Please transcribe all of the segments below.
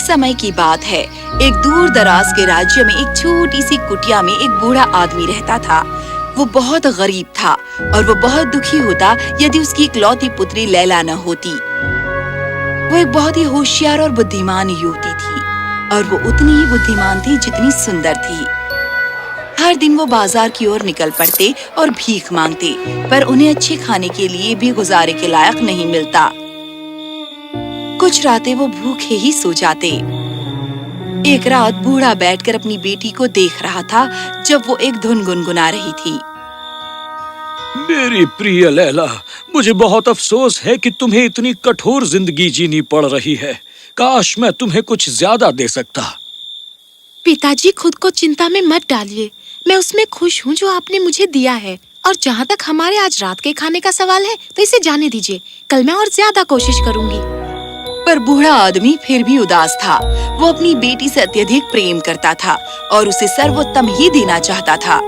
समय की बात है। एक दूर दराज के राज्य में एक छोटी सी कुटिया में एक बूढ़ा आदमी रहता था। वो बहुत गरीब था और वो बहुत दुखी होता यदि उसकी इकलौती पुत्री लैला न होती। वो एक बहुत ही होशियार और बुद्धिमान युवती थी और वो उतनी ही बुद्धिमान थी जितनी सुंदर थी। हर दिन वो बाजार की ओर निकल पड़ते और भीख मांगते, पर उन्हें अच्छे खाने के लिए भी गुजारे के लायक नहीं मिलता। कुछ रातें वो भूखे ही सो जाते। एक रात बूढ़ा बैठकर अपनी बेटी को देख रहा था जब वो एक धुन गुनगुना रही थी। मेरी प्रिय लैला, मुझे बहुत अफसोस है कि तुम्हें इतनी कठोर जिंदगी जीनी पड़ रही है। काश मैं तुम्हें कुछ ज्यादा दे सकता। पिताजी, खुद को चिंता में मत डालिए। मैं उसमें खुश हूँ जो आपने मुझे दिया है। और जहाँ तक हमारे आज रात के खाने का सवाल है, तो इसे जाने दीजिए। कल मैं और ज्यादा कोशिश करूँगी। पर बूढ़ा आदमी फिर भी उदास था। वो अपनी बेटी से अत्यधिक प्रेम करता था और उसे सर्वोत्तम ही देना चाहता था।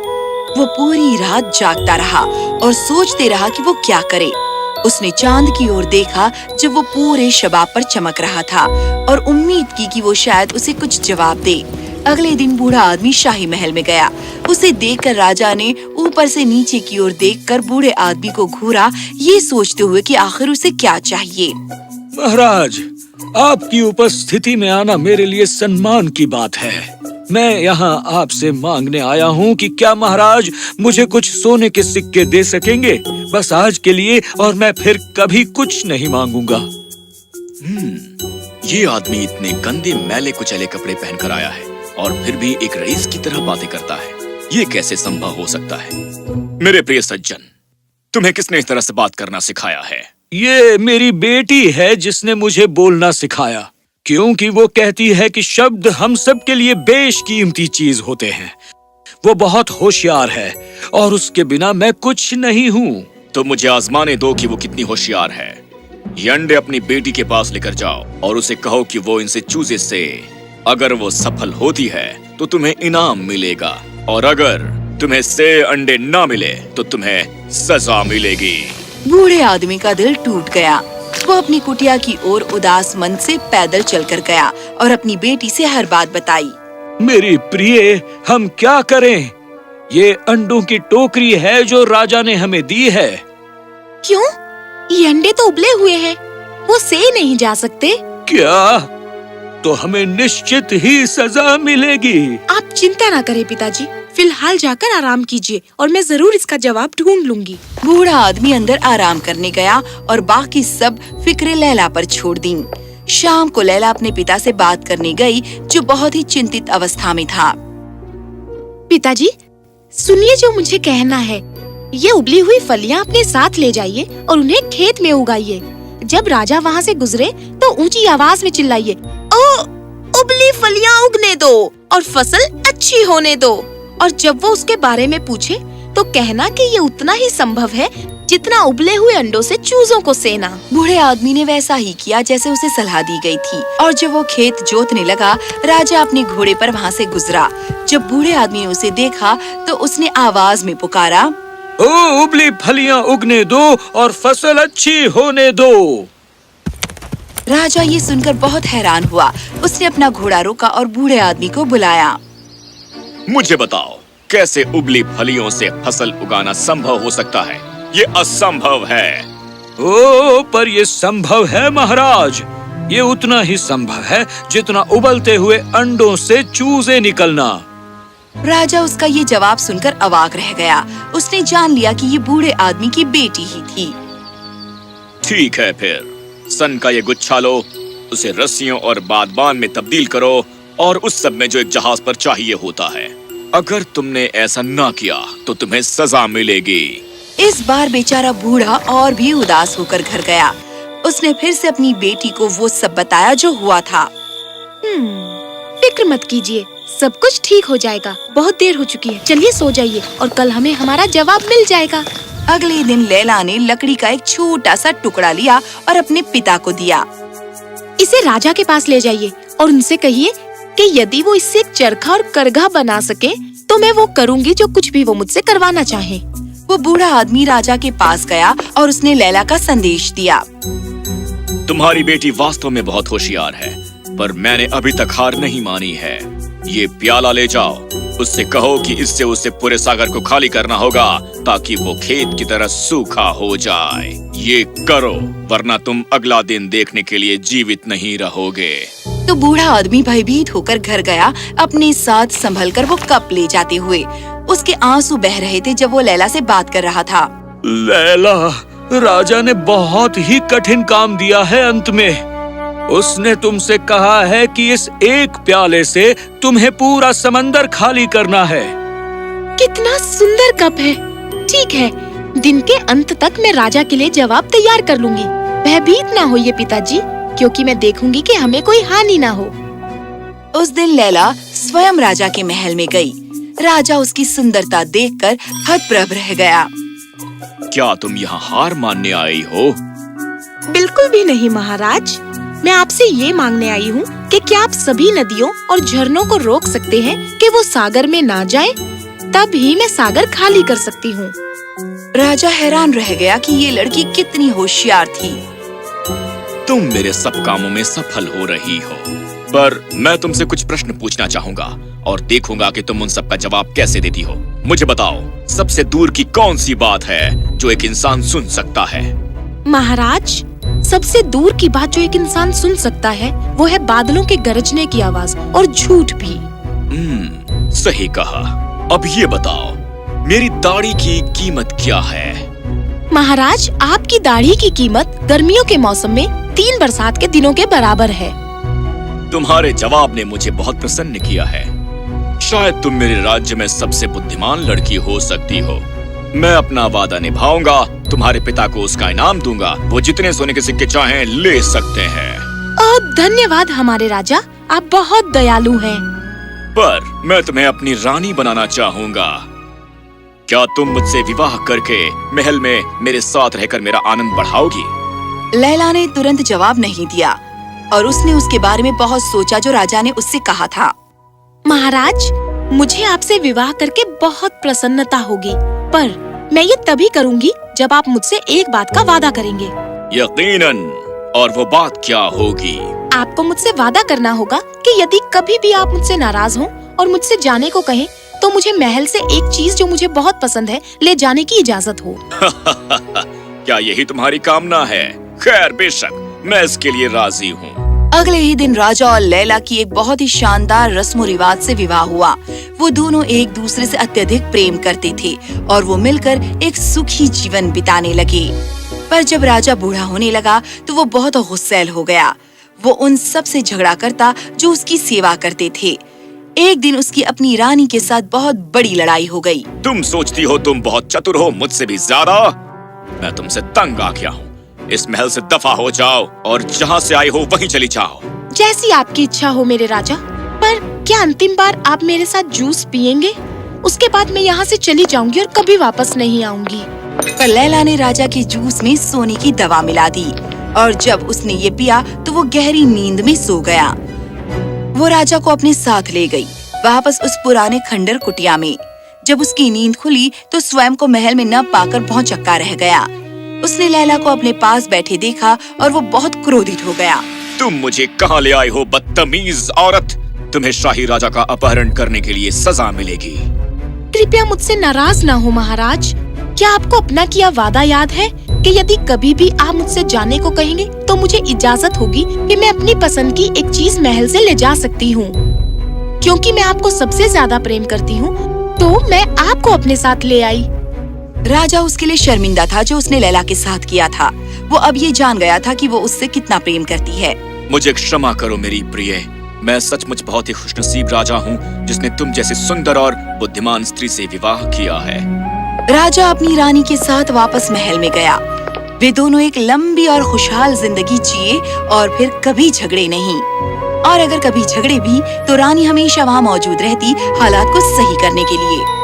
वो पूरी रात जागता रहा और सोचते रहा कि वो क्या करे। उसने चांद की ओर देखा जब वो पूरे शबाब पर चमक रहा था और उम्मीद की कि वो शायद उसे कुछ जवाब दे। अगले दिन बूढ़ा आदमी शाही महल में गया। उसे देखकर राजा ने ऊपर से नीचे की ओर देखकर बूढ़े आदमी को घूरा, ये सोचते हुए कि आखिर उसे क्या चाहिए। महाराज, आपकी उपस्थिति में आना मेरे लिए सम्मान की बात है। मैं यहाँ आपसे मांगने आया हूँ कि क्या महाराज मुझे कुछ सोने के सिक्के दे सकेंगे, बस आज के लिए, और मैं फिर कभी कुछ नहीं मांगूंगा। ये आदमी इतने गंदे मैले कुचैले कपड़े पहनकर आया है और फिर भी एक रईस की तरह बातें करता है। ये कैसे संभव हो सकता है? मेरे प्रिय सज्जन, तुम्हें किसने इस तरह से बात करना सिखाया है? ये मेरी बेटी है जिसने मुझे बोलना सिखाया, क्योंकि वो कहती है कि शब्द हम सब के लिए बेशकीमती चीज होते हैं। वो बहुत होशियार है और उसके बिना मैं कुछ नहीं हूँ। तो मुझे आजमाने दो कि वो कितनी होशियार है। ये अंडे अपनी बेटी के पास लेकर जाओ और उसे कहो कि वो इनसे चूजे से। अगर वो सफल होती है तो तुम्हें इनाम मिलेगा, और अगर तुम्हें से अंडे ना मिले तो तुम्हें सजा मिलेगी। बूढ़े आदमी का दिल टूट गया। वो अपनी कुटिया की ओर उदास मन से पैदल चलकर गया और अपनी बेटी से हर बात बताई। मेरी प्रिय, हम क्या करें? ये अंडों की टोकरी है जो राजा ने हमें दी है। क्यों? ये अंडे तो उबले हुए हैं, वो सेए नहीं जा सकते। क्या? तो हमें निश्चित ही सजा मिलेगी। आप चिंता ना करें पिताजी, फिलहाल जाकर आराम कीजिए और मैं जरूर इसका जवाब ढूंढ लूंगी। बूढ़ा आदमी अंदर आराम करने गया और बाकी सब फिक्रे लैला पर छोड़ दी। शाम को लैला अपने पिता से बात करने गई, जो बहुत ही चिंतित अवस्था में था। पिताजी, सुनिए जो मुझे कहना है। ये उबली हुई फलियां अपने साथ ले जाइए और उन्हें खेत में उगाइए। जब राजा वहाँ से गुजरे तो ऊंची आवाज में चिल्लाइए, ओ, उबली फलियां उगने दो और फसल अच्छी होने दो। और जब वो उसके बारे में पूछे तो कहना कि ये उतना ही संभव है जितना उबले हुए अंडों से चूजों को सेना। बूढ़े आदमी ने वैसा ही किया जैसे उसे सलाह दी गई थी, और जब वो खेत जोतने लगा, राजा अपने घोड़े पर वहाँ से गुजरा। जब बूढ़े आदमी ने उसे देखा तो उसने आवाज में पुकारा, ओ, उबली फलियां उगने दो और फसल अच्छी होने दो। राजा ये सुनकर बहुत हैरान हुआ। उसने अपना घोड़ा रोका और बूढ़े आदमी को बुलाया। मुझे बताओ, कैसे उबली फलियों से फसल उगाना संभव हो सकता है? ये असंभव है। ओ, पर ये संभव है महाराज। ये उतना ही संभव है जितना उबलते हुए अंडों से चूजे निकलना। राजा उसका ये जवाब सुनकर अवाक रह गया। उसने जान लिया कि ये बूढ़े आदमी की बेटी ही थी। ठीक है, फिर सन का ये गुच्छा लो, उसे रस्सियों और बादबान में तब्दील करो और उस सब में जो एक जहाज पर चाहिए होता है। अगर तुमने ऐसा ना किया तो तुम्हें सजा मिलेगी। इस बार बेचारा बूढ़ा और भी उदास होकर घर गया। उसने फिर से अपनी बेटी को वो सब बताया जो हुआ था। फिक्र मत कीजिए, सब कुछ ठीक हो जाएगा। बहुत देर हो चुकी है, चलिए सो जाइए और कल हमें हमारा जवाब मिल जाएगा। अगले दिन लैला ने लकड़ी का एक छोटा सा टुकड़ा लिया और अपने पिता को दिया। इसे राजा के पास ले जाइए और उनसे कहिए कि यदि वो इससे एक चरखा और करघा बना सके तो मैं वो करूँगी जो कुछ भी वो मुझसे करवाना चाहे। वो बूढ़ा आदमी राजा के पास गया और उसने लैला का संदेश दिया। तुम्हारी बेटी वास्तव में बहुत होशियार है, पर मैंने अभी तक हार नहीं मानी है। ये प्याला ले जाओ, उससे कहो कि इससे उसे पूरे सागर को खाली करना होगा ताकि वो खेत की तरह सूखा हो जाए। ये करो, वरना तुम अगला दिन देखने के लिए जीवित नहीं रहोगे। तो बूढ़ा आदमी भयभीत होकर घर गया, अपने साथ संभल कर वो कप ले जाते हुए। उसके आंसू बह रहे थे जब वो लैला से बात कर रहा था। लैला, राजा ने बहुत ही कठिन काम दिया है। अंत में उसने तुमसे कहा है कि इस एक प्याले से तुम्हें पूरा समंदर खाली करना है। कितना सुंदर कप है। ठीक है, दिन के अंत तक मैं राजा के लिए जवाब तैयार कर लूंगी। भयभीत ना होइए पिताजी, क्योंकि मैं देखूंगी कि हमें कोई हानि ना हो। उस दिन लैला स्वयं राजा के महल में गई। राजा उसकी सुंदरता देखकर हतप्रभ रह गया। क्या तुम यहाँ हार मानने आई हो? बिल्कुल भी नहीं महाराज, मैं आपसे ये मांगने आई हूँ कि क्या आप सभी नदियों और झरनों को रोक सकते हैं कि वो सागर में ना जाएं? तब ही मैं सागर खाली कर सकती हूँ। राजा हैरान रह गया कि ये लड़की कितनी होशियार थी। तुम मेरे सब कामों में सफल हो रही हो, पर मैं तुमसे कुछ प्रश्न पूछना चाहूंगा और देखूंगा कि तुम उन सब का जवाब कैसे देती हो। मुझे बताओ, सबसे दूर की कौन सी बात है जो एक इंसान सुन सकता है? महाराज, सबसे दूर की बात जो एक इंसान सुन सकता है वो है बादलों के गरजने की आवाज और झूठ भी। सही कहा। अब ये बताओ, मेरी दाढ़ी की कीमत क्या है? महाराज, आपकी दाढ़ी की कीमत गर्मियों के मौसम में 3 बरसात के दिनों के बराबर है। तुम्हारे जवाब ने मुझे बहुत प्रसन्न किया है। शायद तुम मेरे राज्य में सबसे बुद्धिमान लड़की हो सकती हो। मैं अपना वादा निभाऊंगा, तुम्हारे पिता को उसका इनाम दूंगा। वो जितने सोने के सिक्के चाहें ले सकते हैं। धन्यवाद हमारे राजा, आप बहुत दयालु हैं। पर मैं तुम्हें अपनी रानी बनाना चाहूंगा। क्या तुम मुझसे विवाह करके महल में मेरे साथ रहकर मेरा आनंद बढ़ाओगी? लैला ने तुरंत जवाब नहीं दिया और उसने उसके बारे में बहुत सोचा जो राजा ने उससे कहा था। महाराज, मुझे आपसे विवाह करके बहुत प्रसन्नता होगी, पर मैं ये तभी करूंगी जब आप मुझसे एक बात का वादा करेंगे। यकीनन। और वो बात क्या होगी? आपको मुझसे वादा करना होगा कि यदि कभी भी आप मुझसे नाराज हों और मुझसे जाने को कहें, तो मुझे महल से एक चीज जो मुझे बहुत पसंद है ले जाने की इजाजत हो। क्या यही तुम्हारी कामना है? खैर, बेशक, मैं इसके लिए राजी हूँ। अगले ही दिन राजा और लैला की एक बहुत ही शानदार रस्म रिवाज से विवाह हुआ। वो दोनों एक दूसरे से अत्यधिक प्रेम करते थे और वो मिलकर एक सुखी जीवन बिताने लगे। पर जब राजा बूढ़ा होने लगा तो वो बहुत गुस्सैल हो गया। वो उन सब से झगड़ा करता जो उसकी सेवा करते थे। एक दिन उसकी अपनी रानी के साथ बहुत बड़ी लड़ाई हो गई। तुम सोचती हो तुम बहुत चतुर हो, मुझसे भी ज्यादा। मैं तुमसे तंग आ गया हूँ। इस महल से दफा हो जाओ और जहाँ से आई हो वहीं चली जाओ। जैसी आपकी इच्छा हो मेरे राजा, पर क्या अंतिम बार आप मेरे साथ जूस पियेंगे? उसके बाद मैं यहाँ से चली जाऊंगी और कभी वापस नहीं आऊंगी। पर लैला ने राजा के जूस में सोने की दवा मिला दी और जब उसने ये पिया तो वो गहरी नींद में सो गया। वो राजा को अपने साथ ले गई, वापस उस पुराने खंडर कुटिया में। जब उसकी नींद खुली तो स्वयं को महल में न पाकर भौंचक्का रह गया। उसने लैला को अपने पास बैठे देखा और वो बहुत क्रोधित हो गया। तुम मुझे कहाँ ले आई हो, बदतमीज औरत? तुम्हें शाही राजा का अपहरण करने के लिए सजा मिलेगी। कृपया मुझसे नाराज ना हो महाराज। क्या आपको अपना किया वादा याद है कि यदि कभी भी आप मुझसे जाने को कहेंगे तो मुझे इजाजत होगी कि मैं अपनी पसंद की एक चीज महल से ले जा सकती हूँ। क्योंकि मैं आपको सबसे ज्यादा प्रेम करती हूँ, तो मैं आपको अपने साथ ले आई। राजा उसके लिए शर्मिंदा था जो उसने लैला के साथ किया था। वो अब ये जान गया था कि वो उससे कितना प्रेम करती है। मुझे क्षमा करो मेरी प्रिय, मैं सचमुच बहुत ही खुशनसीब राजा हूँ जिसने तुम जैसे सुंदर और बुद्धिमान स्त्री से विवाह किया है। राजा अपनी रानी के साथ वापस महल में गया। वे दोनों एक लंबी और खुशहाल जिंदगी जिए और फिर कभी झगड़े नहीं। और अगर कभी झगड़े भी तो रानी हमेशा वहाँ मौजूद रहती हालात को सही करने के लिए।